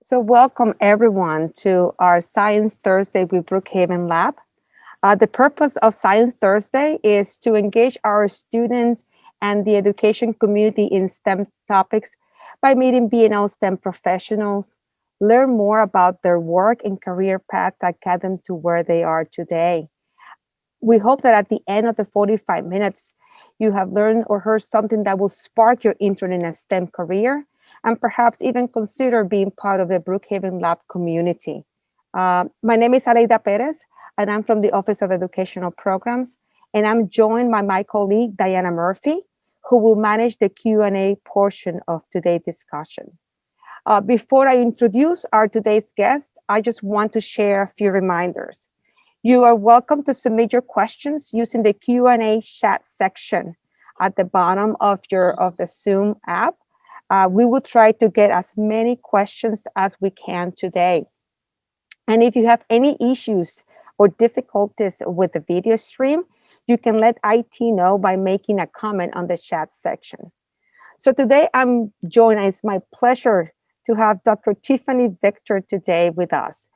So welcome everyone to our Science Thursday with Brookhaven Lab. The purpose of Science Thursday is to engage our students and the education community in STEM topics by meeting B&L STEM professionals, learn more about their work and career path that got them to where they are today. We hope that at the end of the 45 minutes, you have learned or heard something that will spark your interest in a STEM career and perhaps even consider being part of the Brookhaven Lab community. My name is Aleida Perez, and I'm from the Office of Educational Programs, and I'm joined by my colleague, Diana Murphy, who will manage the Q&A portion of today's discussion. Before I introduce our today's guest, I just want to share a few reminders. You are welcome to submit your questions using the Q&A chat section at the bottom of the Zoom app. We will try to get as many questions as we can today. And if you have any issues or difficulties with the video stream, you can let IT know by making a comment on the chat section. So today I'm joined, and it's my pleasure to have Dr. Tiffany Victor today with us.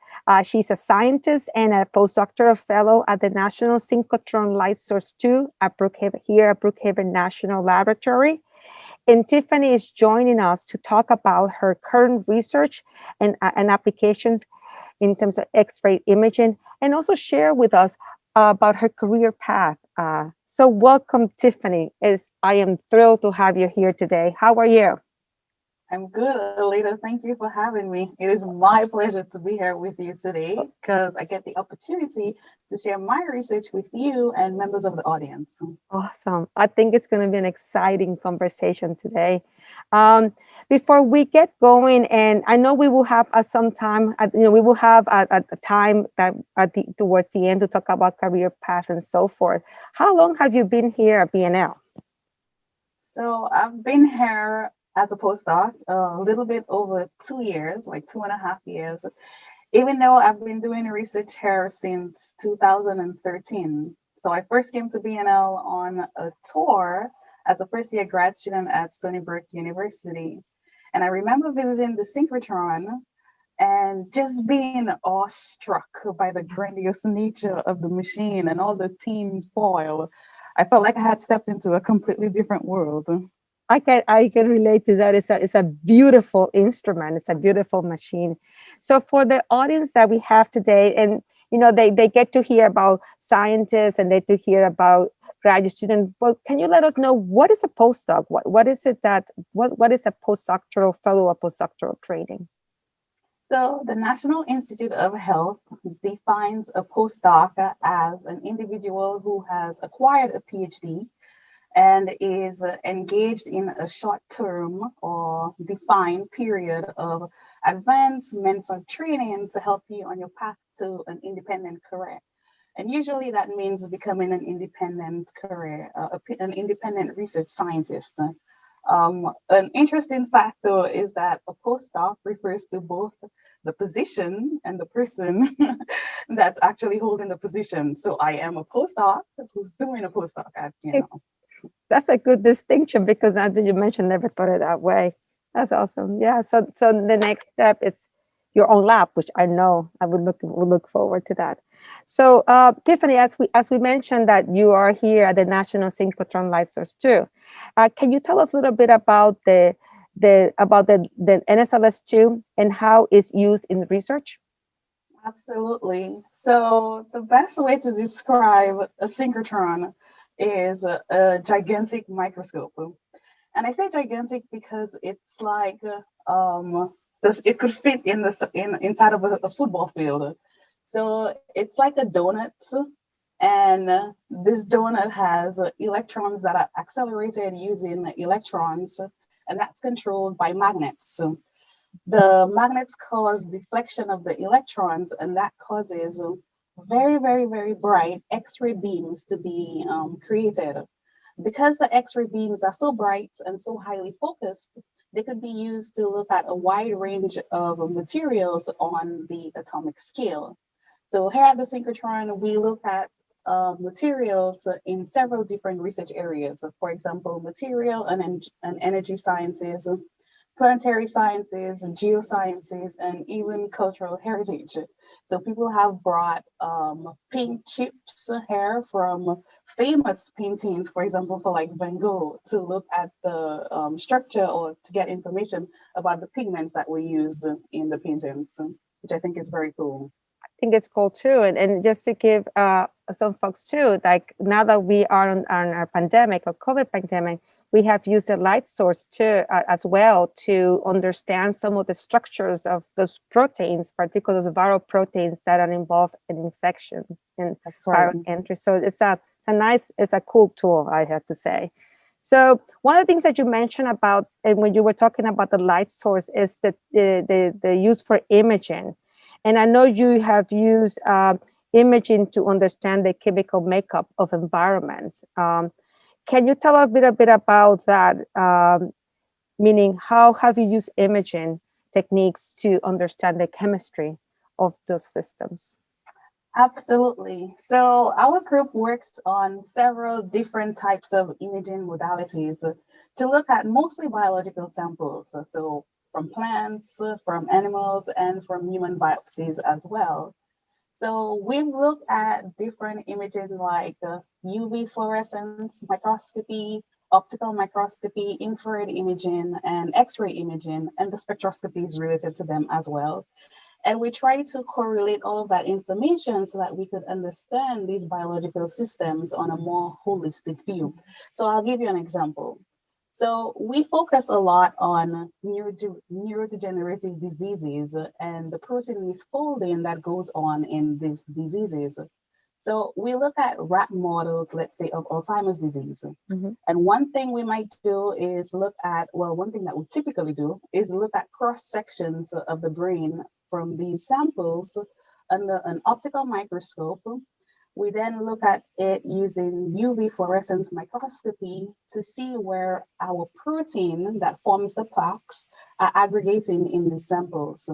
She's a scientist and a postdoctoral fellow at the National Synchrotron Light Source II at Brookhaven National Laboratory. And Tiffany is joining us to talk about her current research and applications in terms of X-ray imaging, and also share with us about her career path. So welcome, Tiffany. I am thrilled to have you here today. How are you? I'm good, Alita. Thank you for having me. It is my pleasure to be here with you today because I get the opportunity to share my research with you and members of the audience. Awesome. I think it's going to be an exciting conversation today. Before we get going, and I know we will have some time, we will have a time that towards the end to talk about career path and so forth. How long have you been here at BNL? So I've been here as a postdoc a little bit over 2 years, like 2.5 years, even though I've been doing research here since 2013. So I first came to BNL on a tour as a first-year grad student at Stony Brook University. And I remember visiting the Synchrotron and just being awestruck by the grandiose nature of the machine and all the team foil. I felt like I had stepped into a completely different world. I can relate to that. It's a beautiful instrument. It's a beautiful machine. So for the audience that we have today, and they get to hear about scientists and they to hear about graduate students. Well, can you let us know what is a postdoc? What is it what is a postdoctoral fellow or postdoctoral training? So the National Institute of Health defines a postdoc as an individual who has acquired a PhD and is engaged in a short-term or defined period of advanced mental training to help you on your path to an independent career. And usually that means becoming an independent career, an independent research scientist. An interesting fact, though, is that a postdoc refers to both the position and the person that's actually holding the position. So I am a postdoc who's doing a postdoc at, That's a good distinction because now that you mentioned, never thought it that way. That's awesome. Yeah. So the next step it's your own lab, which I know I would look forward to that. So Tiffany, as we mentioned that you are here at the National Synchrotron Light Source II, can you tell us a little bit about the NSLS-II and how it's used in research? Absolutely. So the best way to describe a synchrotron is a gigantic microscope. And I say gigantic because it's like it could fit inside of a football field. So it's like a donut, and this donut has electrons that are accelerated using electrons, and that's controlled by magnets. So the magnets cause deflection of the electrons, and that causes very, very, very bright X-ray beams to be created. Because the X-ray beams are so bright and so highly focused, they could be used to look at a wide range of materials on the atomic scale. So here at the synchrotron, we look at materials in several different research areas. For example, material and energy sciences, planetary sciences, geosciences, and even cultural heritage. So people have brought paint chips here from famous paintings, for example, for like Van Gogh, to look at the structure or to get information about the pigments that were used in the paintings, which I think is very cool. Think it's cool too. And just to give some folks too, like now that we are on our pandemic or COVID pandemic, we have used the light source too as well to understand some of the structures of those proteins, particularly those viral proteins that are involved in infection and That's right. viral entry. So it's a cool tool, I have to say. So one of the things that you mentioned about, and when you were talking about the light source, is that the use for imaging. And I know you have used imaging to understand the chemical makeup of environments. Can you tell a little bit about that? Meaning, how have you used imaging techniques to understand the chemistry of those systems? Absolutely. So our group works on several different types of imaging modalities to look at mostly biological samples. So from plants, from animals, and from human biopsies as well. So we've looked at different imaging like UV fluorescence microscopy, optical microscopy, infrared imaging, and X-ray imaging, and the spectroscopy is related to them as well. And we try to correlate all of that information so that we could understand these biological systems on a more holistic view. So I'll give you an example. So we focus a lot on neurodegenerative diseases and the protein misfolding that goes on in these diseases. So we look at rat models, let's say, of Alzheimer's disease. Mm-hmm. And one thing we might do is look at, well, one thing that we typically do is look at cross sections of the brain from these samples under an optical microscope. We then look at it using UV fluorescence microscopy to see where our protein that forms the plaques are aggregating in the samples.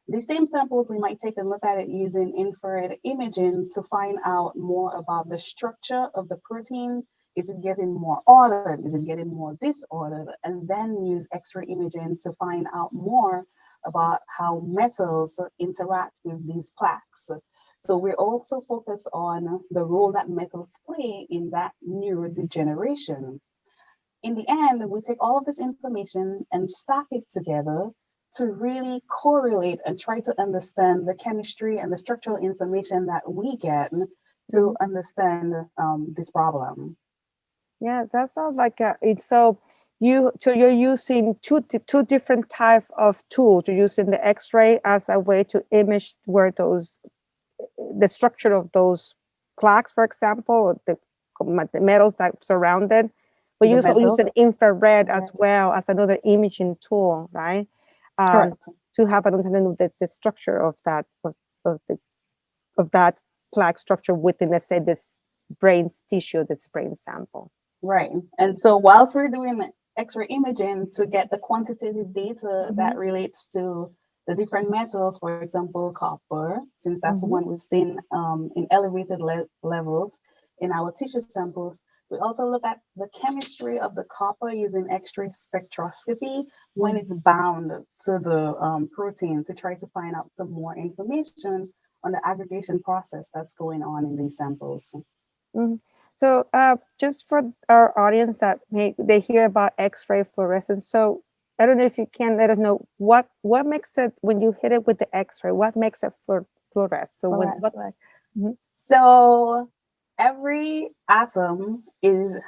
The same samples, we might take a look at it using infrared imaging to find out more about the structure of the protein. Is it getting more ordered? Is it getting more disordered? And then use X-ray imaging to find out more about how metals interact with these plaques. So we're also focused on the role that metals play in that neurodegeneration. In the end, we take all of this information and stack it together to really correlate and try to understand the chemistry and the structural information that we get to understand this problem. Yeah, that sounds like it's you're using two different type of tools. You're using the X-ray as a way to image where the structure of those plaques, for example, or the metals that surround it. But you The also use metals, an infrared as right? well as another imaging tool, right? Correct. To have an understanding of the structure of of the of that plaque structure within, let's say, this brain's tissue, this brain sample. Right. And so whilst we're doing X-ray imaging to get the quantitative data Mm-hmm. that relates to the different metals, for example, copper, since that's the Mm-hmm. one we've seen in elevated levels in our tissue samples, we also look at the chemistry of the copper using X-ray spectroscopy when it's bound to the protein to try to find out some more information on the aggregation process that's going on in these samples. Mm-hmm. So, just for our audience that they hear about X-ray fluorescence, so I don't know if you can let us know what makes it when you hit it with the X-ray, what makes it fluoresce. So when what? Fluorescent. Mhm. So every atom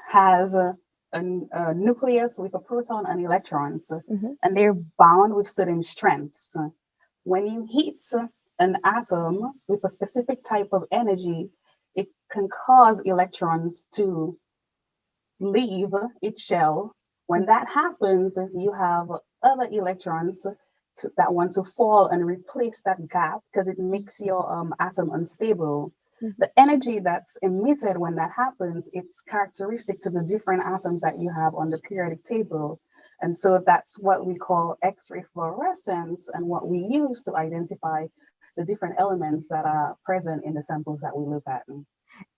has a nucleus with a proton and electrons, Mhm. and they're bound with certain strengths. When you heat an atom with a specific type of energy, it can cause electrons to leave its shell. When that happens, you have other electrons that want to fall and replace that gap because it makes your atom unstable. Mhm. The energy that's emitted when that happens, it's characteristic to the different atoms that you have on the periodic table. And so that's what we call X-ray fluorescence and what we use to identify the different elements that are present in the samples that we look at.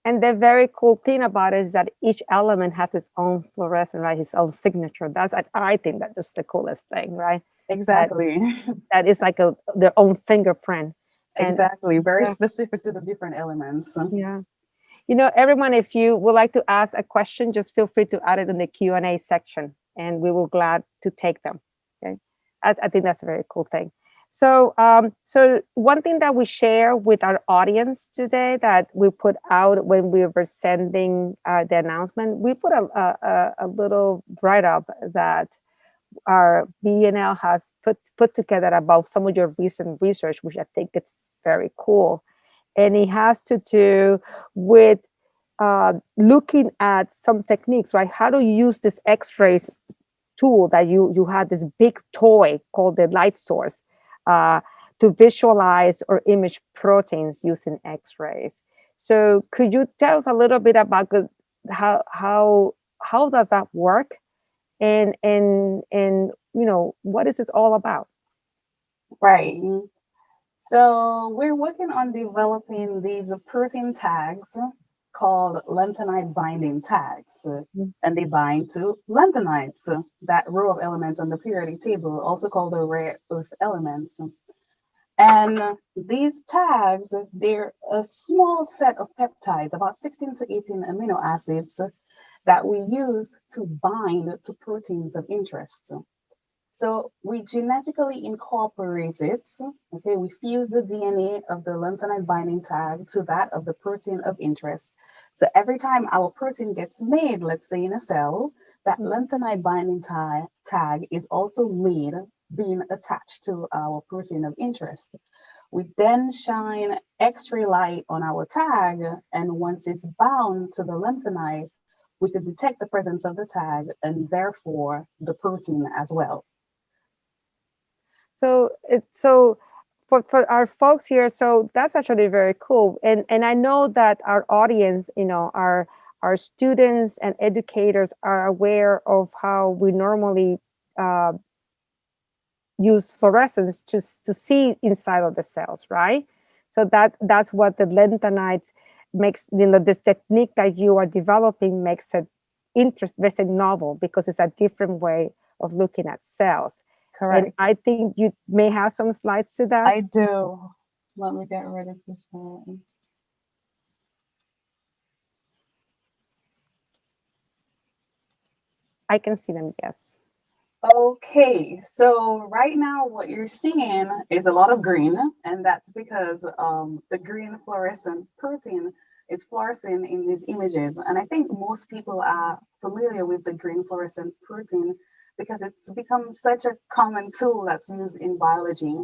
And the very cool thing about it is that each element has its own fluorescent, right? Its own signature. I think that's just the coolest thing, right? That Exactly. that is like their own fingerprint. And Exactly. Very yeah, specific to the different elements. yeah. Everyone, if you would like to ask a question, just feel free to add it in the Q&A section, and we will glad to take them. Okay, I think that's a very cool thing. So one thing that we share with our audience today that we put out when we were sending the announcement, we put a little write up that our BNL has put together about some of your recent research, which I think it's very cool, and it has to do with looking at some techniques, right? How to use this X-rays tool that you had, this big toy called the light source, uh, to visualize or image proteins using X-rays. So could you tell us a little bit about how does that work, and what is it all about? Right. So we're working on developing these protein tags called lanthanide binding tags. And they bind to lanthanides, that row of elements on the periodic table, also called the rare earth elements. And these tags, they're a small set of peptides, about 16 to 18 amino acids, that we use to bind to proteins of interest. So we genetically incorporate it. Okay, we fuse the DNA of the lanthanide binding tag to that of the protein of interest. So every time our protein gets made, let's say in a cell, that lanthanide binding tag is also made, being attached to our protein of interest. We then shine X-ray light on our tag, and once it's bound to the lanthanide, we could detect the presence of the tag and therefore the protein as well. So for our folks here, so that's actually very cool. And I know that our audience, our students and educators are aware of how we normally uh, use fluorescence to see inside of the cells, right? So that's what the lanthanides makes, this technique that you are developing makes it very novel, because it's a different way of looking at cells. And Correct. I think you may have some slides to that. I do. Let me get rid of this one. I can see them, yes. Okay, so right now what you're seeing is a lot of green, and that's because the green fluorescent protein is fluorescing in these images. And I think most people are familiar with the green fluorescent protein because it's become such a common tool that's used in biology.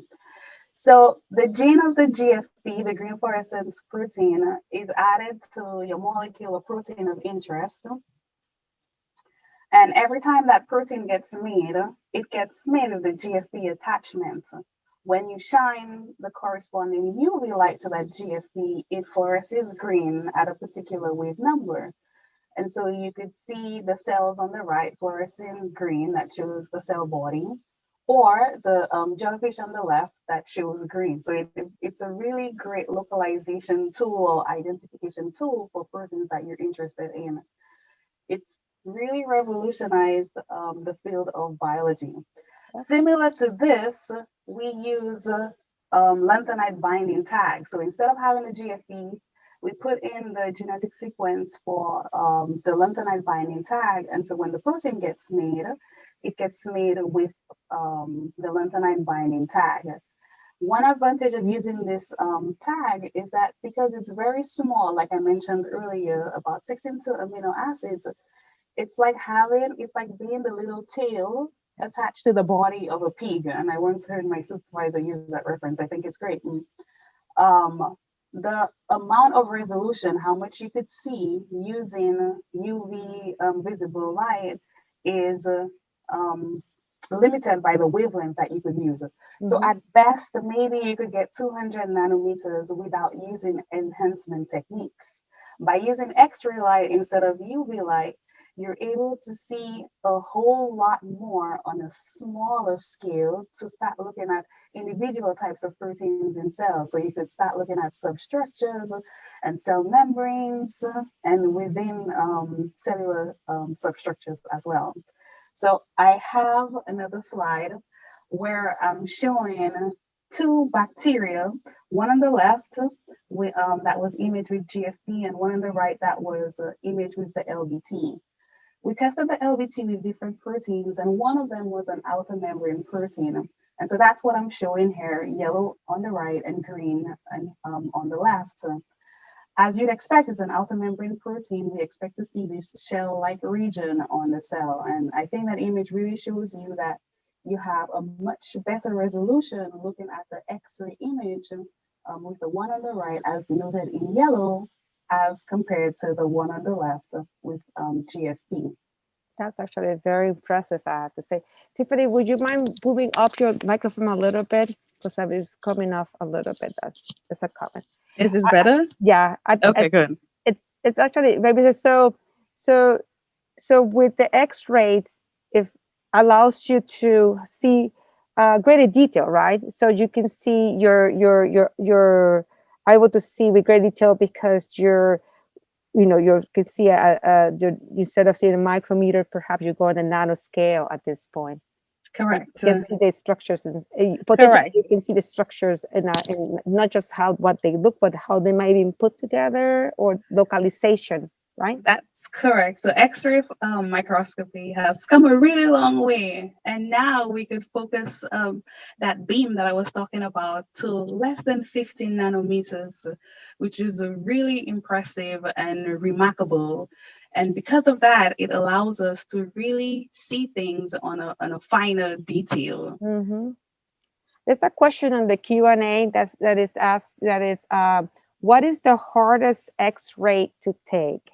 So the gene of the GFP, the green fluorescence protein, is added to your molecular protein of interest. And every time that protein gets made, it gets made with the GFP attachment. When you shine the corresponding UV light to that GFP, it fluoresces green at a particular wave number. And so you could see the cells on the right fluorescing green, that shows the cell body, or the jellyfish on the left that shows green. So it's a really great localization tool or identification tool for proteins that you're interested in. It's really revolutionized the field of biology. Similar to this, we use lanthanide binding tags. So instead of having a GFP, we put in the genetic sequence for the lanthanide binding tag. And so when the protein gets made, it gets made with the lanthanide binding tag. One advantage of using this tag is that because it's very small, like I mentioned earlier, about 16 amino acids, it's like being the little tail attached to the body of a pig. And I once heard my supervisor use that reference. I think it's great. The amount of resolution, how much you could see using UV visible light, is limited by the wavelength that you could use. So at best, maybe you could get 200 nanometers without using enhancement techniques. By using X-ray light instead of UV light, you're able to see a whole lot more on a smaller scale to start looking at individual types of proteins in cells. So you could start looking at substructures and cell membranes and within cellular substructures as well. So I have another slide where I'm showing two bacteria, one on the left that was imaged with GFP and one on the right that was imaged with the LBT. We tested the LBT with different proteins, and one of them was an outer membrane protein. And so that's what I'm showing here, yellow on the right and green on the left. As you'd expect, it's an outer membrane protein. We expect to see this shell-like region on the cell. And I think that image really shows you that you have a much better resolution looking at the X-ray image with the one on the right as denoted in yellow as compared to the one on the left with GFP. That's actually very impressive, I have to say. Tiffany, would you mind moving up your microphone a little bit? Because it's coming off a little bit. That's a comment. Is this better? Okay, good. It's actually maybe so with the X-rays, if allows you to see greater detail, right? So you can see you're able to see with great detail because you can see instead of seeing a micrometer, perhaps you go on a nanoscale at this point. Correct. You can see the structures and Correct. you can see the structures in not just what they look, but how they might be put together or localization, right? That's correct. So X-ray microscopy has come a really long way, and now we could focus that beam that I was talking about to less than 15 nanometers, which is really impressive and remarkable. And because of that, it allows us to really see things on a finer detail. Mm-hmm. There's a question on the Q&A that is asked. That is, what is the hardest X-ray to take?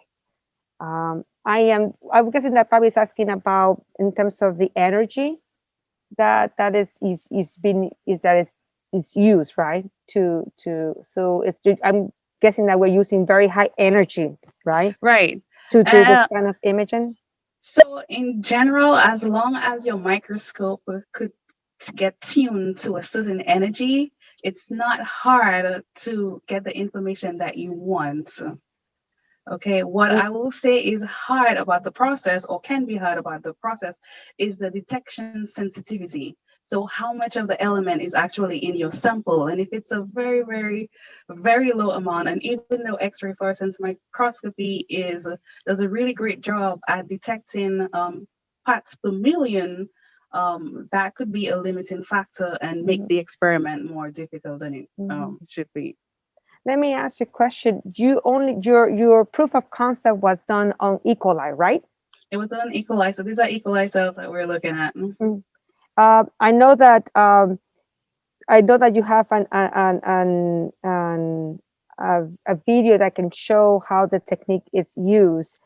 I'm guessing that probably is asking about in terms of the energy that is used, right? I'm guessing that we're using very high energy, right? Right. To do this kind of imaging. So in general, as long as your microscope could get tuned to a certain energy, it's not hard to get the information that you want. Okay, what I will say is hard about the process, or can be hard about the process, is the detection sensitivity. So how much of the element is actually in your sample, and if it's a very, very, very low amount, and even though X-ray fluorescence microscopy does a really great job at detecting parts per million, that could be a limiting factor and make the experiment more difficult than it should be. Let me ask you a question. Your proof of concept was done on E. coli, right? It was done on E. coli. So these are E. coli cells that we're looking at. I know that you have a video that can show how the technique is used.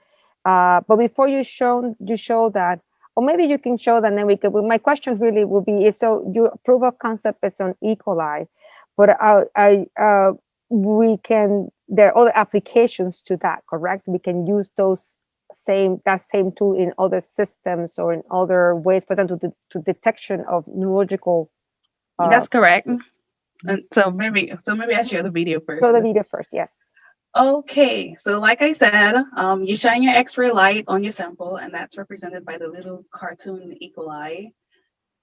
But before you show that, or maybe you can show that, and then we could. My question really will be: so your proof of concept is on E. coli, but there are other applications to that, correct? We can use that same tool in other systems or in other ways, for them to detection of neurological. That's correct. And so maybe I share the video first. Show the video first, yes. Okay, so like I said, you shine your X-ray light on your sample, and that's represented by the little cartoon E. coli.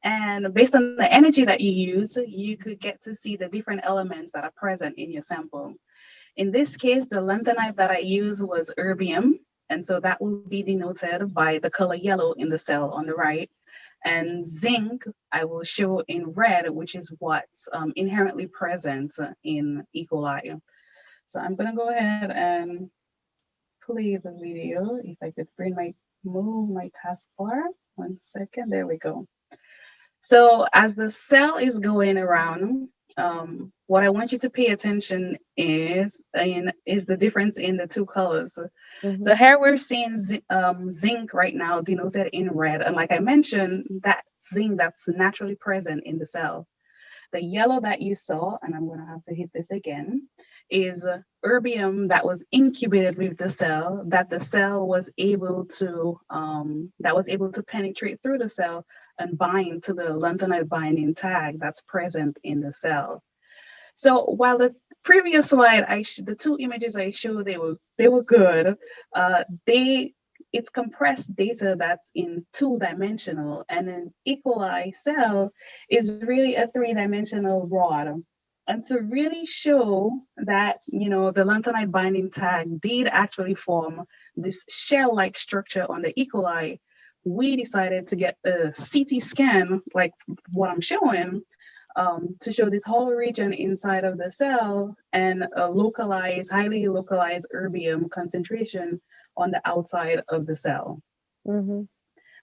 And based on the energy that you use, you could get to see the different elements that are present in your sample. In this case, the lanthanide that I used was erbium, and so that will be denoted by the color yellow in the cell on the right. And zinc, I will show in red, which is what's inherently present in E. coli. So I'm gonna go ahead and play the video. If I could move my taskbar. 1 second, there we go. So as the cell is going around, what I want you to pay attention is the difference in the two colors. So here we're seeing zinc right now denoted in red. And like I mentioned, that zinc that's naturally present in the cell. the yellow that you saw, and I'm going to have to hit this again, is erbium that was incubated with the cell, that the cell was able to penetrate through the cell and bind to the lanthanide binding tag that's present in the cell. So while the previous slide, the two images I showed, they were good. It's compressed data that's in 2-dimensional, and an E. coli cell is really a 3-dimensional rod. And to really show that, the lanthanide binding tag did actually form this shell-like structure on the E. coli, we decided to get a CT scan, like what I'm showing, to show this whole region inside of the cell and a highly localized erbium concentration on the outside of the cell. Mm-hmm.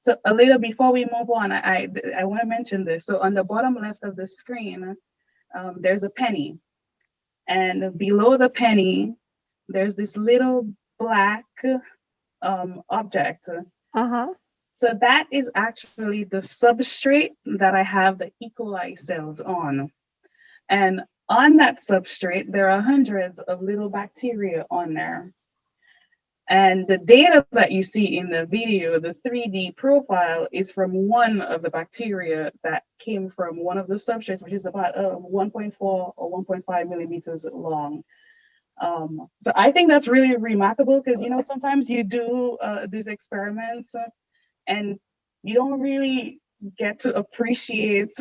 So a little before we move on, I want to mention this. So on the bottom left of the screen, there's a penny. And below the penny, there's this little black object. Uh-huh. So that is actually the substrate that I have the E. coli cells on. And on that substrate, there are hundreds of little bacteria on there. And the data that you see in the video, the 3D profile, is from one of the bacteria that came from one of the substrates, which is about 1.4 or 1.5 millimeters long. So I think that's really remarkable because, sometimes you do these experiments and you don't really get to appreciate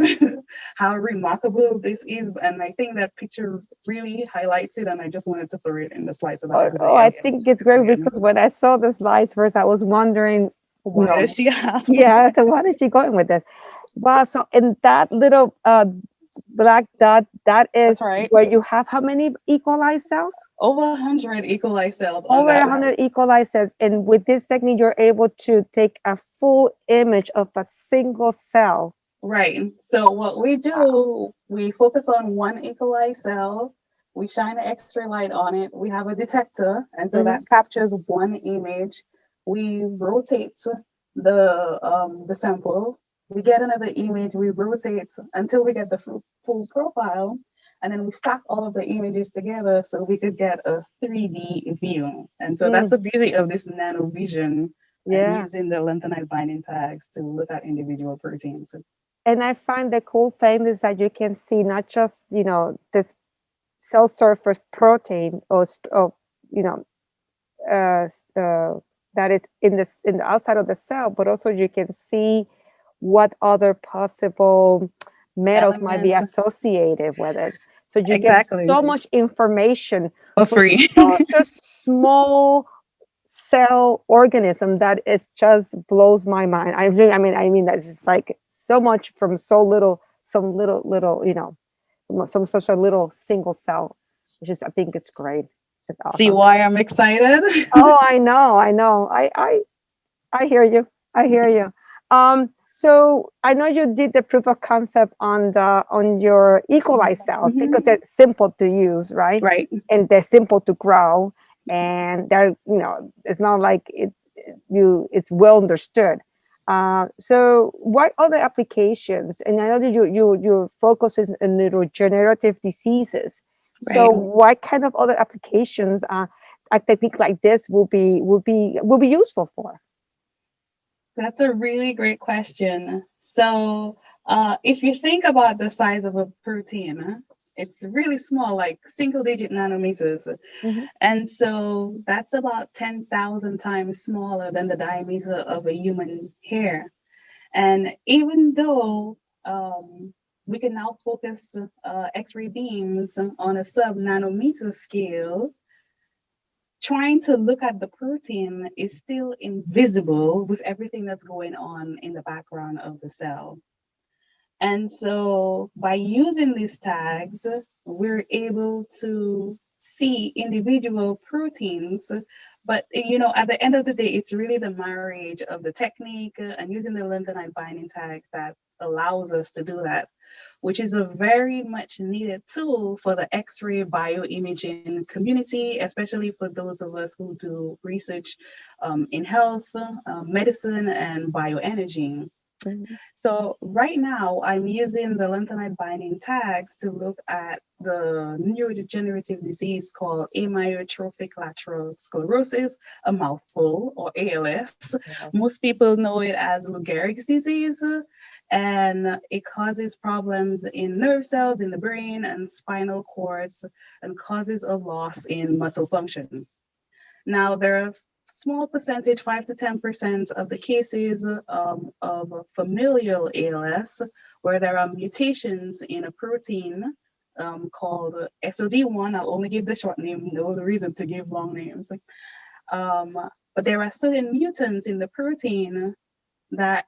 how remarkable this is. And I think that picture really highlights it. And I just wanted to throw it in the slides so that everybody I else think it's great because when I saw the slides first, I was wondering, why does she have? Yeah, so what is she going with this? Wow, so in that little black dot, that is right. where you have how many E. coli cells? Over 100 E. coli cells. Over 100 E. coli cells. And with this technique, you're able to take a full image of a single cell. Right. So what we do, we focus on one E. coli cell. We shine an X-ray light on it. We have a detector, and so that captures one image. We rotate the sample. We get another image. We rotate until we get the full profile, and then we stack all of the images together so we could get a 3D view. And so that's the beauty of this nanovision. And using the lanthanide binding tags to look at individual proteins. And I find the cool thing is that you can see not just, this cell surface protein or that is in the outside of the cell, but also you can see what other possible metals might be associated with it. So you get so much information for free. Such a small cell organism that it just blows my mind. I mean that's just like so much from some little, such a little single cell. I think it's great. It's awesome. See why I'm excited? Oh, I know. I hear you. So I know you did the proof of concept on your E. coli cells because they're simple to use, right? Right. And they're simple to grow, and they're it's not like it's well understood. So what other applications? And I know that you focus on neurodegenerative diseases. Right. So what kind of other applications a technique like this will be useful for? That's a really great question. So if you think about the size of a protein, it's really small, like single-digit nanometers. And so that's about 10,000 times smaller than the diameter of a human hair. And even though we can now focus X-ray beams on a sub-nanometer scale, trying to look at the protein is still invisible with everything that's going on in the background of the cell. And so by using these tags, we're able to see individual proteins. But, at the end of the day, it's really the marriage of the technique and using the lanthanide binding tags that allows us to do that, which is a very much needed tool for the X-ray bioimaging community, especially for those of us who do research in health, medicine, and bioenergy. Mhm. So right now, I'm using the lanthanide binding tags to look at the neurodegenerative disease called amyotrophic lateral sclerosis, a mouthful, or ALS. Yes. Most people know it as Lou Gehrig's disease, and it causes problems in nerve cells in the brain and spinal cords and causes a loss in muscle function. Now, there are small percentage, 5 to 10% of the cases of familial ALS, where there are mutations in a protein called SOD1. I'll only give the short name, no reason to give long names. Um, but there are certain mutants in the protein that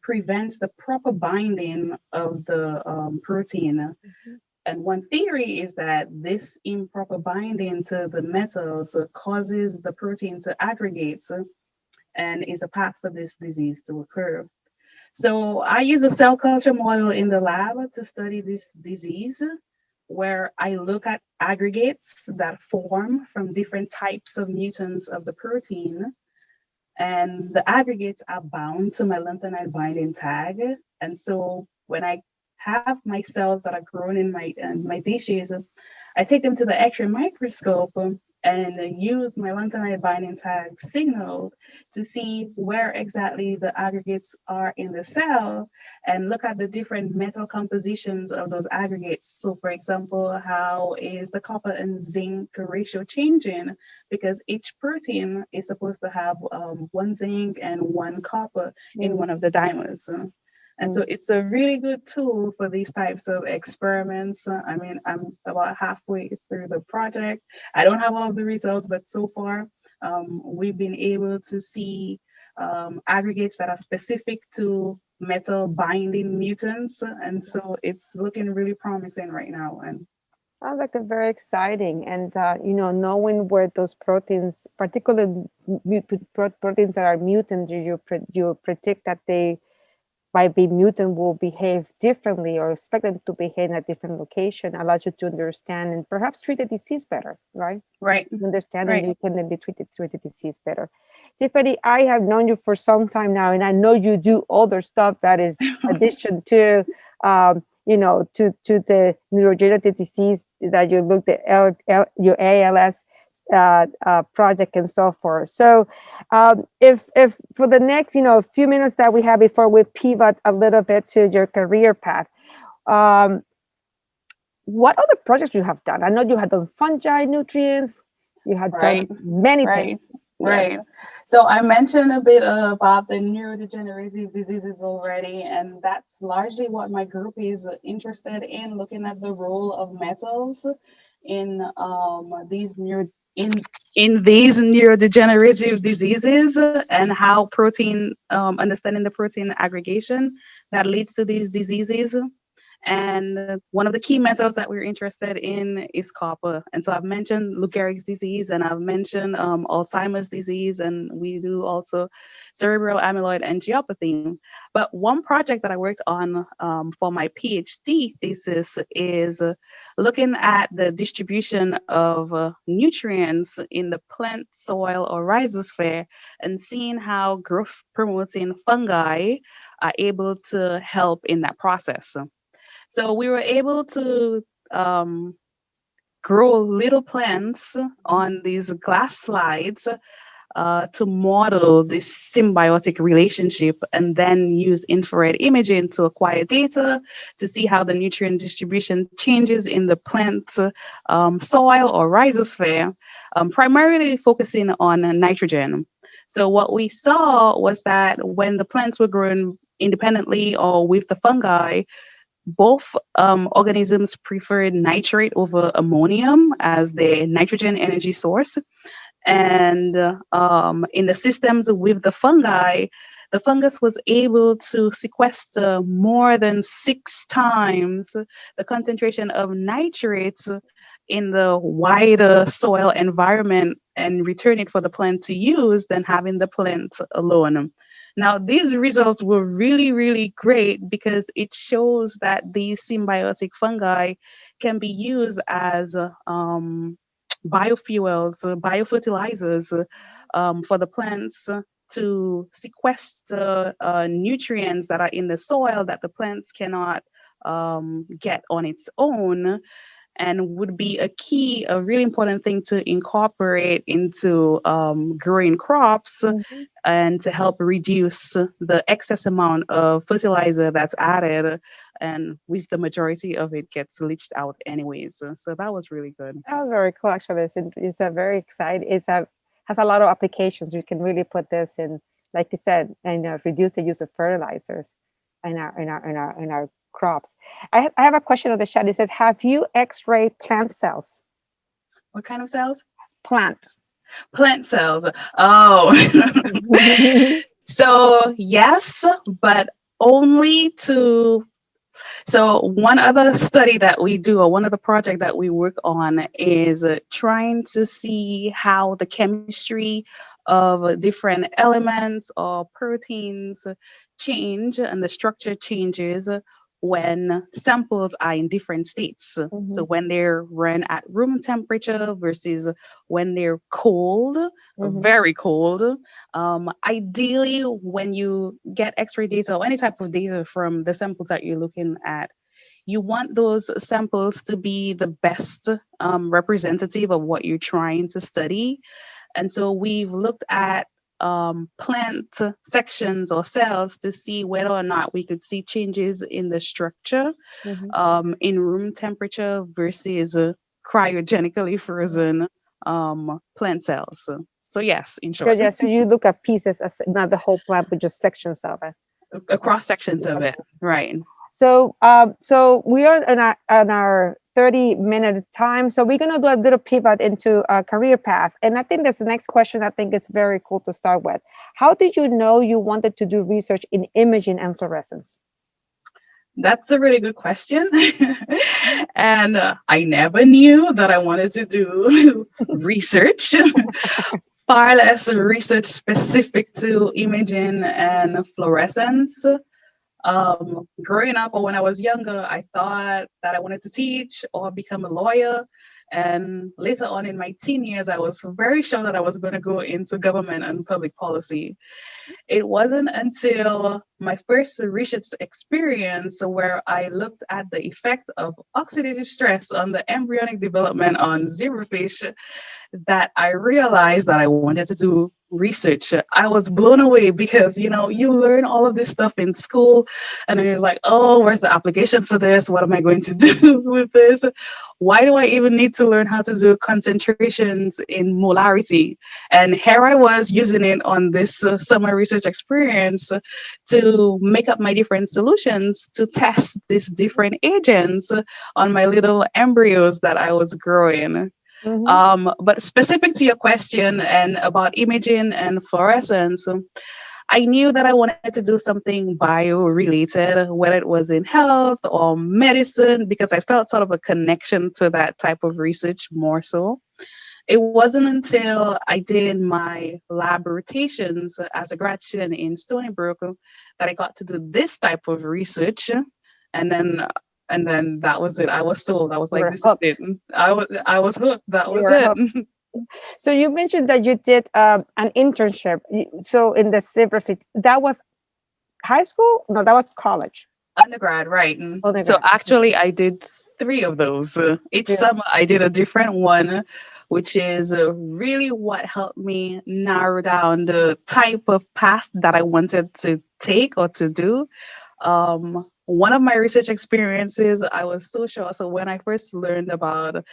prevents the proper binding of the protein. Mhm. And one theory is that this improper binding to the metals causes the protein to aggregate and is a path for this disease to occur. So I use a cell culture model in the lab to study this disease, where I look at aggregates that form from different types of mutants of the protein, and the aggregates are bound to my lanthanide binding tag. And so when I have my cells that are grown in my dishes, I take them to the X-ray microscope and use my lanthanide binding tag signal to see where exactly the aggregates are in the cell and look at the different metal compositions of those aggregates. So, for example, how is the copper and zinc ratio changing? Because each protein is supposed to have one zinc and one copper in one of the dimers. And so Mhm. it's a really good tool for these types of experiments. I mean, I'm about halfway through the project. I don't have all of the results, but so far we've been able to see aggregates that are specific to metal binding mutants. And so it's looking really promising right now. And Sounds like a very exciting, and knowing where those proteins, particularly proteins that are mutant, you predict that they might be mutant will behave differently or expect them to behave in a different location, allows you to understand and perhaps treat the disease better, right? right, Understand, and right. you can then be treat the disease better. Tiffany, I have known you for some time now, and I know you do other stuff that is addition to to the neurodegenerative disease that you looked at your ALS project and so forth. So, if for the next few minutes that we have before we pivot a little bit to your career path, um, what other projects you have done? I know you had done fungi, nutrients. You had Right, done many things. right, Yes. right. So I mentioned a bit about the neurodegenerative diseases already, and that's largely what my group is interested in, looking at the role of metals in in these neurodegenerative diseases and how protein understanding the protein aggregation that leads to these diseases. And one of the key metals that we're interested in is copper. And so I've mentioned Lou Gehrig's disease, and I've mentioned Alzheimer's disease, and we do also cerebral amyloid angiopathy. But one project that I worked on for my PhD thesis is looking at the distribution of nutrients in the plant, soil, or rhizosphere, and seeing how growth promoting fungi are able to help in that process. So we were able to grow little plants on these glass slides to model this symbiotic relationship, and then use infrared imaging to acquire data to see how the nutrient distribution changes in the plant soil or rhizosphere, primarily focusing on nitrogen. So what we saw was that when the plants were grown independently or with the fungi, both organisms preferred nitrate over ammonium as their nitrogen energy source. And in the systems with the fungus was able to sequester more than 6 times the concentration of nitrates in the wider soil environment and return it for the plant to use than having the plant alone. Now, these results were really, really great because it shows that these symbiotic fungi can be used as biofuels, biofertilizers for the plants to sequester nutrients that are in the soil that the plants cannot get on its own, and would be a really important thing to incorporate into growing crops, Mhm. and to help reduce the excess amount of fertilizer that's added, and with the majority of it gets leached out anyways. So that was really good. Oh, very cool. Actually, it's a very exciting. It's a has a lot of applications. You can really put this in, like you said, and reduce the use of fertilizers in our crops. I have a question on the chat. It said, "Have you X-ray plant cells?" What kind of cells? Plant. Plant cells. Oh. So yes, but only to so one other study that we do, or one other project that we work on, is trying to see how the chemistry of different elements or proteins change, and the structure changes when samples are in different states. So Mhm, when they're run at room temperature versus when they're cold, mhm, very cold. Ideally, when you get X-ray data or any type of data from the samples that you're looking at, you want those samples to be the best representative of what you're trying to study. And so we've looked at plant sections or cells to see whether or not we could see changes in the structure mhm. in room temperature versus cryogenically frozen plant cells. So yes, in So short, yeah, so you look at pieces, as not the whole plant, but just sections of it. cross sections of it, right? So we are on our 30-minute time. So we're gonna do a little pivot into a career path. And I think that's the next question I think is very cool to start with. How did you know you wanted to do research in imaging and fluorescence? That's a really good question. And I never knew that I wanted to do research, far less research specific to imaging and fluorescence. Growing up, or when I was younger, I thought that I wanted to teach or become a lawyer. And later on in my teen years, I was very sure that I was going to go into government and public policy. It wasn't until my first research experience where I looked at the effect of oxidative stress on the embryonic development on zebrafish that I realized that I wanted to do research. I was blown away because, you learn all of this stuff in school, and then you're like, oh, where's the application for this? What am I going to do with this? Why do I even need to learn how to do concentrations in molarity? And here I was using it on this summer research experience to make up my different solutions to test these different agents on my little embryos that I was growing. Mm-hmm. But specific to your question and about imaging and fluorescence, I knew that I wanted to do something bio related, whether it was in health or medicine, because I felt sort of a connection to that type of research more so. It wasn't until I did my lab rotations as a grad student in Stony Brook that I got to do this type of research. And then that was it. I was sold. I was You like, were this is hooked. it. I was hooked. That You was were it. hooked. So you mentioned that you did an internship. So in the zebrafish, that was high school? No, that was college. Undergrad, right. So Undergrad. actually I did three of those. Each Yeah. summer I did a different one, which is really what helped me narrow down the type of path that I wanted to take or to do. One of my research experiences, I was so sure. So when I first learned about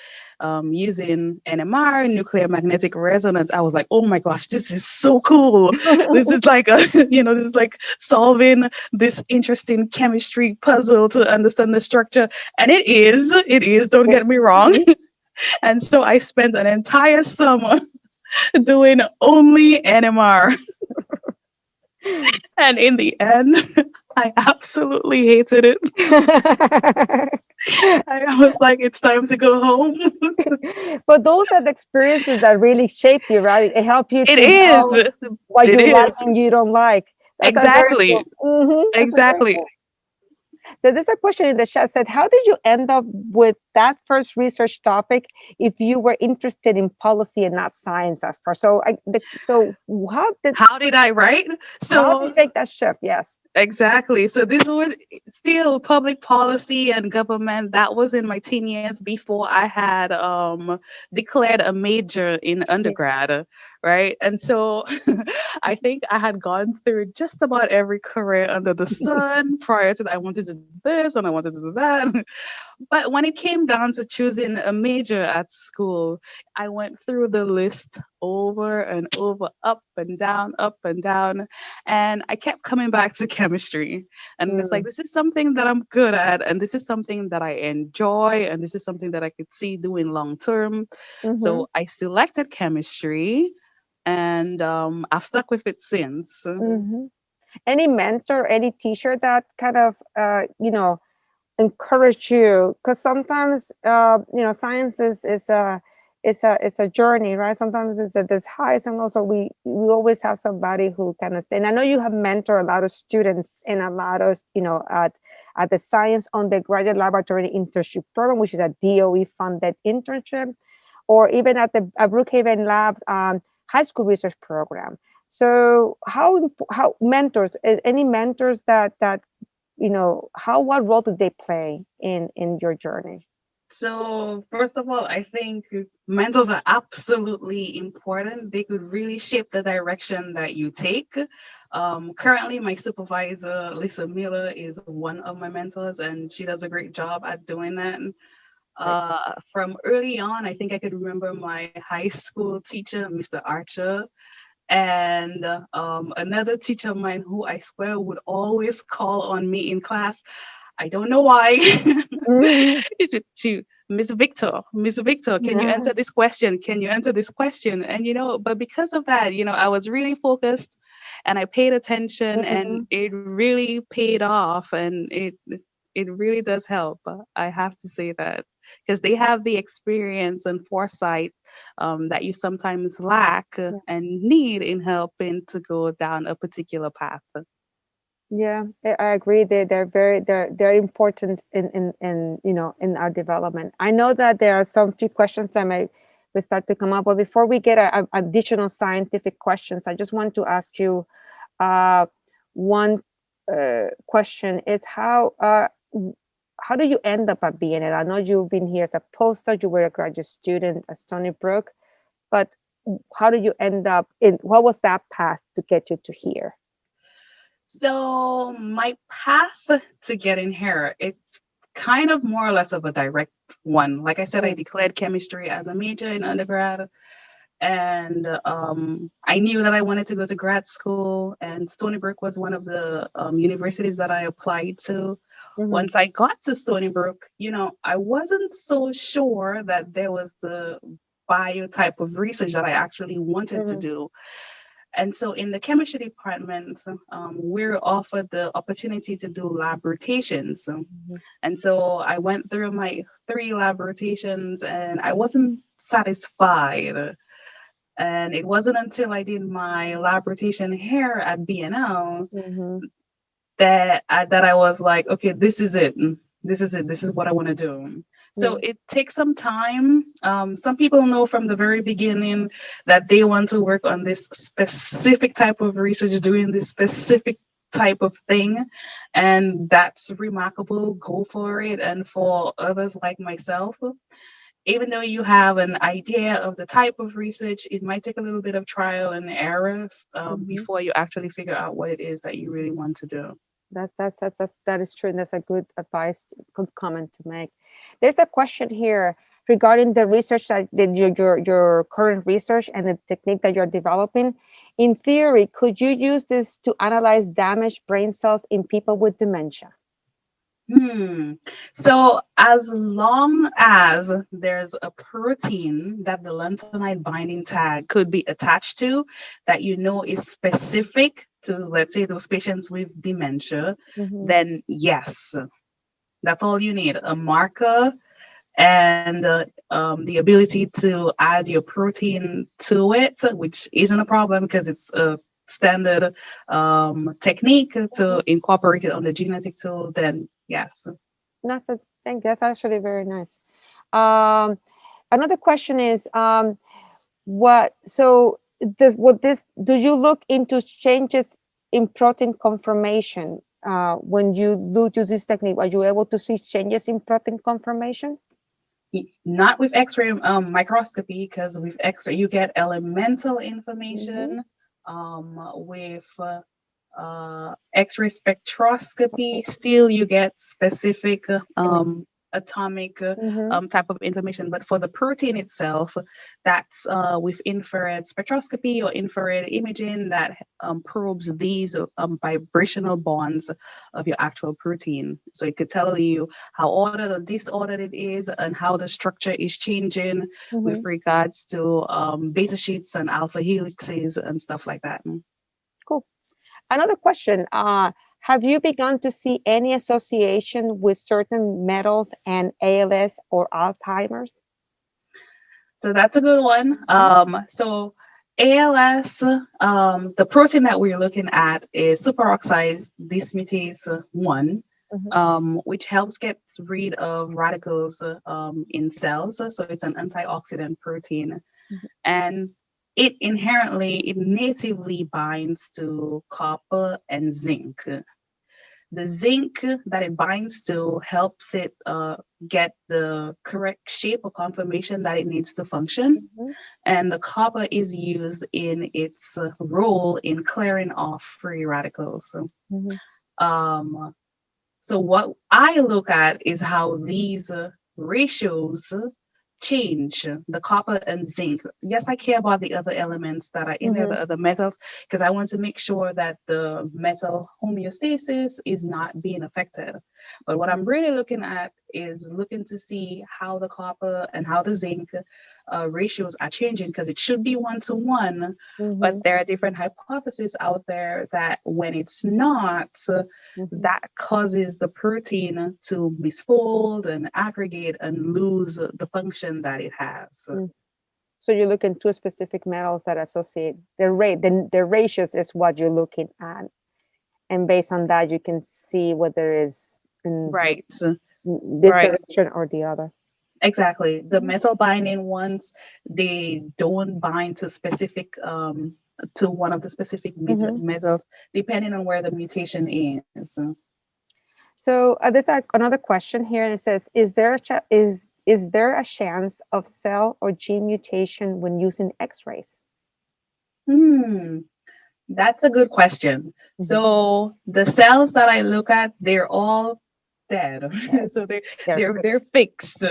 using NMR, nuclear magnetic resonance, I was like, oh my gosh, this is so cool. This is like this is like solving this interesting chemistry puzzle to understand the structure. And it is, don't get me wrong. And so I spent an entire summer doing only NMR. And in the end, I absolutely hated it. I was like, it's time to go home. But those are the experiences that really shape you, right? It help you It to is. know what It you like is. and you don't like. That's a very Exactly. cool. That's a very Exactly. cool. So there's a question in the chat said, how did you end up with that first research topic if you were interested in policy and not science at first? So so How did I write? how did you So make that shift? Yes. exactly. So this was still public policy and government. That was in my teen years before I had declared a major in Yeah. undergrad, right? And so I think I had gone through just about every career under the sun prior to that. I wanted to do this and I wanted to do that. But when it came down to choosing a major at school, I went through the list over and over, up and down, and I kept coming back to chemistry. And it's like, Mm, this is something that I'm good at, and this is something that I enjoy, and this is something that I could see doing long term. mm-hmm, So I selected chemistry, and I've stuck with it since. mm-hmm. Any mentor, any teacher that kind of, encourage you, because sometimes science is a journey, right? Sometimes it's at this highs, and also we always have somebody who kind of stay. And I know you have mentored a lot of students in a lot of at the science undergraduate laboratory internship program, which is a DOE funded internship, or even at the Brookhaven Labs high school research program. So how mentors, any mentors that how, what role did they play in your journey? So, first of all, I think mentors are absolutely important. They could really shape the direction that you take. Currently, my supervisor, Lisa Miller, is one of my mentors, and she does a great job at doing that. Great. From early on, I think I could remember my high school teacher, Mr. Archer, and another teacher of mine who I swear would always call on me in class. I don't know why. Mhm. She, Miss Victor, can you Yeah. answer this question? Can you answer this question? And but because of that, I was really focused and I paid attention and Mhm. it really paid off and it really does help. I have to say that because they have the experience and foresight that you sometimes lack Yeah. and need in helping to go down a particular path. Yeah, I agree. They're important in in our development. I know that there are some few questions that may will start to come up, but before we get additional scientific questions, I just want to ask you uh, one question: is how do you end up at BNL? I know you've been here as a postdoc, you were a graduate student at Stony Brook, but how did you end up in? What was that path to get you to here? So my path to getting here, it's kind of more or less of a direct one. Like I said, I Mm, declared chemistry as a major in undergrad, and I knew that I wanted to go to grad school, and Stony Brook was one of the universities that I applied to. mhm, Once I got to Stony Brook, I wasn't so sure that there was the bio type of research that I actually wanted to mhm, do. And so in the chemistry department, we're offered the opportunity to do lab rotations. mhm, And so I went through my 3 lab rotations and I wasn't satisfied. And it wasn't until I did my lab rotation here at BNL mhm, that I was like, okay, this is it. This is it. This is what I want to do. So yeah, it takes some time. Some people know from the very beginning that they want to work on this specific type of research, doing this specific type of thing, and that's remarkable. Go for it. And for others like myself, even though you have an idea of the type of research, it might take a little bit of trial and error mhm. before you actually figure out what it is that you really want to do. That is true. And that's a good advice, good comment to make. There's a question here regarding the research that your current research and the technique that you're developing. In theory, could you use this to analyze damaged brain cells in people with dementia? Hmm. So as long as there's a protein that the lanthanide binding tag could be attached to that is specific to, let's say, those patients with dementia, Mhm, then yes, that's all you need. A marker and the ability to add your protein to it, which isn't a problem because it's a standard technique mhm. to incorporate it on the genetic tool, then Yes. That's actually very nice. Another question is, what so do you look into changes in protein conformation when you do this technique? Are you able to see changes in protein conformation? Not with X-ray microscopy, because with X-ray you get elemental Mm-hmm. information. With X-ray spectroscopy, still you get specific atomic Mm-hmm. type of information. But for the protein itself, that's with infrared spectroscopy or infrared imaging that probes these vibrational bonds of your actual protein. So it could tell you how ordered or disordered it is and how the structure is changing with Mm-hmm. regards to beta sheets and alpha helixes and stuff like that. Cool. Another question, have you begun to see any association with certain metals and ALS or Alzheimer's? So that's a good one. Mhm, So ALS, the protein that we're looking at is superoxide dismutase 1, mhm, which helps get rid of radicals in cells. So it's an antioxidant protein. mhm, And it natively binds to copper and zinc. The zinc that it binds to helps it get the correct shape or conformation that it needs to function. mhm, And the copper is used in its role in clearing off free radicals. mhm, Um, so what I look at is how these ratios change the copper and zinc. Yes, I care about the other elements that are in there, mhm, the other metals, because I want to make sure that the metal homeostasis is not being affected. But what I'm really looking at is looking to see how the copper and how the zinc ratios are changing, because it should be 1 to 1, but mhm, there are different hypotheses out there that when it's not, mhm, that causes the protein to misfold and aggregate and lose the function that it has. mm. So you look into specific metals that associate the rate, the ratios is what you're looking at, and based on that, you can see whether it's in Right, this right, direction or the other. exactly. The Mhm, metal binding ones, they don't bind to specific to one of the specific mhm. metals, depending on where the mutation is. So there's another question here, and it says, is there a chance of cell or gene mutation when using X-rays? Hmm. That's a good question. Mhm. So the cells that I look at, they're all dead. Yes, So they're they're fixed. fixed.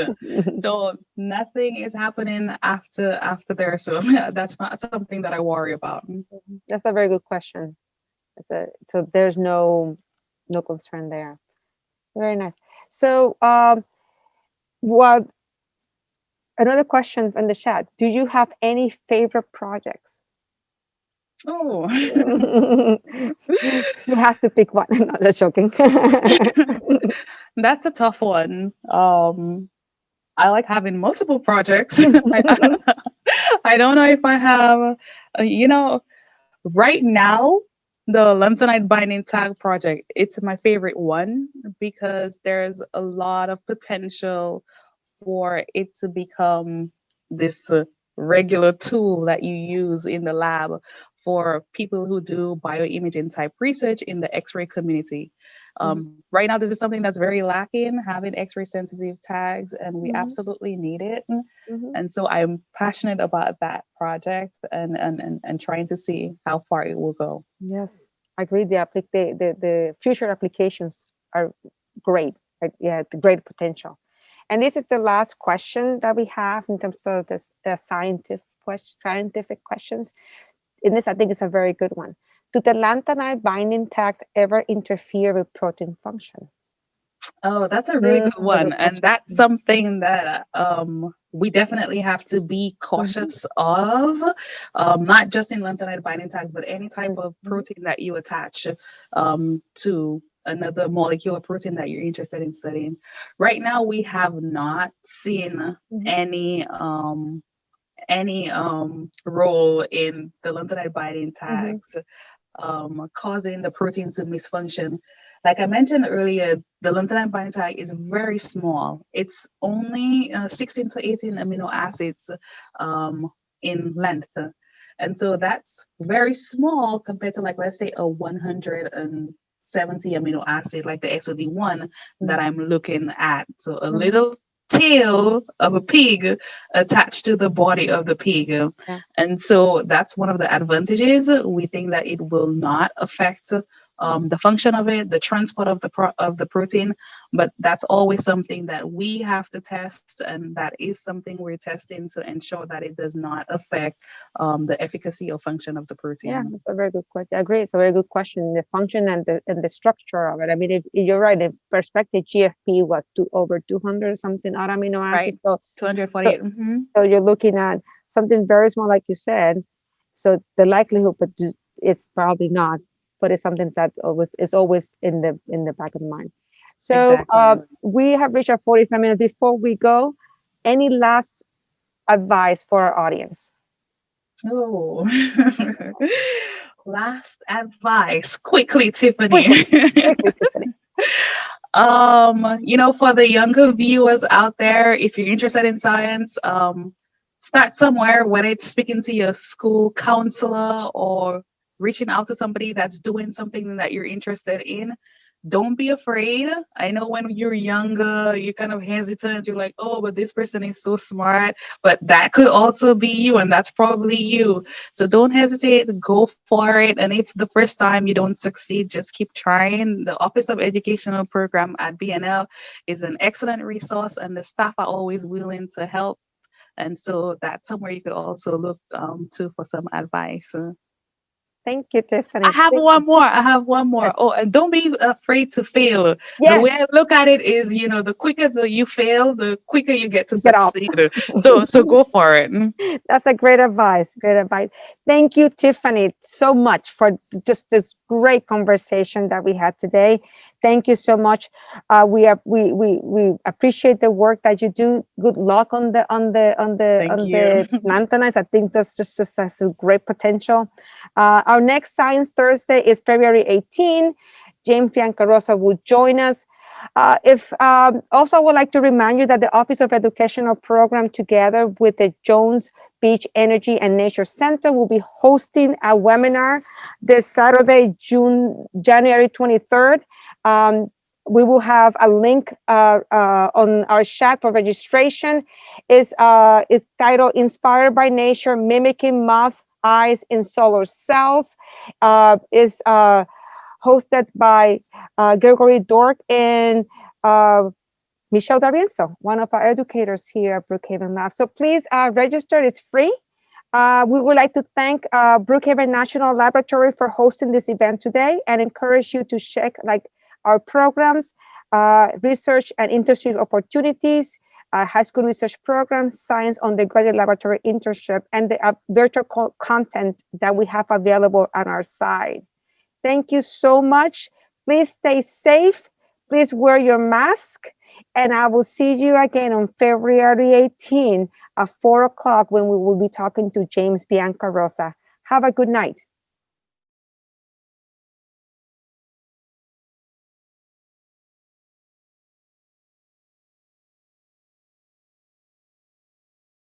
So nothing is happening after there. So that's not something that I worry about. Mhm. That's a very good question. So there's no concern there. Very nice. So what another question from the chat? Do you have any favorite projects? Oh, You have to pick one. Not just joking. that's a tough one. I like having multiple projects. I don't know if I have, right now, the lanthanide binding tag project, it's my favorite one because there's a lot of potential for it to become this regular tool that you use in the lab for people who do bioimaging type research in the X-ray community. Mhm, Right now, this is something that's very lacking, having X-ray sensitive tags, and we mhm, absolutely need it. mhm. And so I'm passionate about that project and trying to see how far it will go. Yes, I agree. The future applications are great. Right? Yeah, the great potential. And this is the last question that we have in terms of this scientific questions. And this, I think, is a very good one. Do the lanthanide binding tags ever interfere with protein function? Oh, that's a really good That's a one. good And question. that's something that we definitely have to be Mhm, cautious of, not just in lanthanide binding tags, but any type mhm, of mhm, protein that you attach to another molecular protein that you're interested in studying. Right now, we have not seen mhm, any role in the lanthanide binding mhm, tags causing the protein to misfunction. Like I mentioned earlier, the lanthanide binding site is very small. It's only 16 to 18 amino acids in length. And so that's very small compared to, like, let's say a 170 amino acid, like the XOD1 that I'm looking at. So a little tail of a pig attached to the body of the pig. Yeah. And so that's one of the advantages. We think that it will not affect the function of it, the transport of the protein, but that's always something that we have to test, and that is something we're testing to ensure that it does not affect the efficacy or function of the protein. Yeah, that's a very good question. I agree. It's a very good question. The function and the structure of it. I mean, if you're right, in perspective, GFP was over 200 something odd amino acids. Right. So 248. so you're looking at something very small, like you said. So the likelihood, but it's probably not, but it's something that is always in the back of the mind. So Exactly. we have reached our 45 minutes. Before we go, any last advice for our audience? Oh, last advice, quickly, Tiffany. Quickly, Tiffany. For the younger viewers out there, if you're interested in science, start somewhere, whether it's speaking to your school counselor or reaching out to somebody that's doing something that you're interested in. Don't be afraid. I know when you're younger, you're kind of hesitant. You're like, oh, but this person is so smart. But that could also be you, and that's probably you. So don't hesitate. Go for it. And if the first time you don't succeed, just keep trying. The Office of Educational Program at BNL is an excellent resource, and the staff are always willing to help. And so that's somewhere you could also look to for some advice. Thank you, Tiffany. I have one more. I have one more. Oh, and don't be afraid to fail. The Yes. way I look at it is, the quicker you fail, the quicker you get to Get off. succeed. So go for it. That's a great advice. Great advice. Thank you, Tiffany, so much for just this great conversation that we had today. Thank you so much. We appreciate the work that you do. Good luck on the lanthanides. I think that's just has a great potential. Our next Science Thursday is February 18. James Biancarosa will join us. Also, I would like to remind you that the Office of Educational Program, together with the Jones Beach Energy and Nature Center, will be hosting a webinar this Saturday, January 23rd. We will have a link on our chat for registration. It's titled "Inspired by Nature: Mimicking Moth Eyes in Solar Cells." Is hosted by Gregory Dork and Michelle D'Arienzo, one of our educators here at Brookhaven Lab. So please register, it's free. We would like to thank Brookhaven National Laboratory for hosting this event today and encourage you to check our programs, research and internship opportunities, high school research programs, science undergraduate laboratory internship, and the virtual content that we have available on our site. Thank you so much. Please stay safe. Please wear your mask. And I will see you again on February 18 at 4 o'clock when we will be talking to James Biancarosa. Have a good night.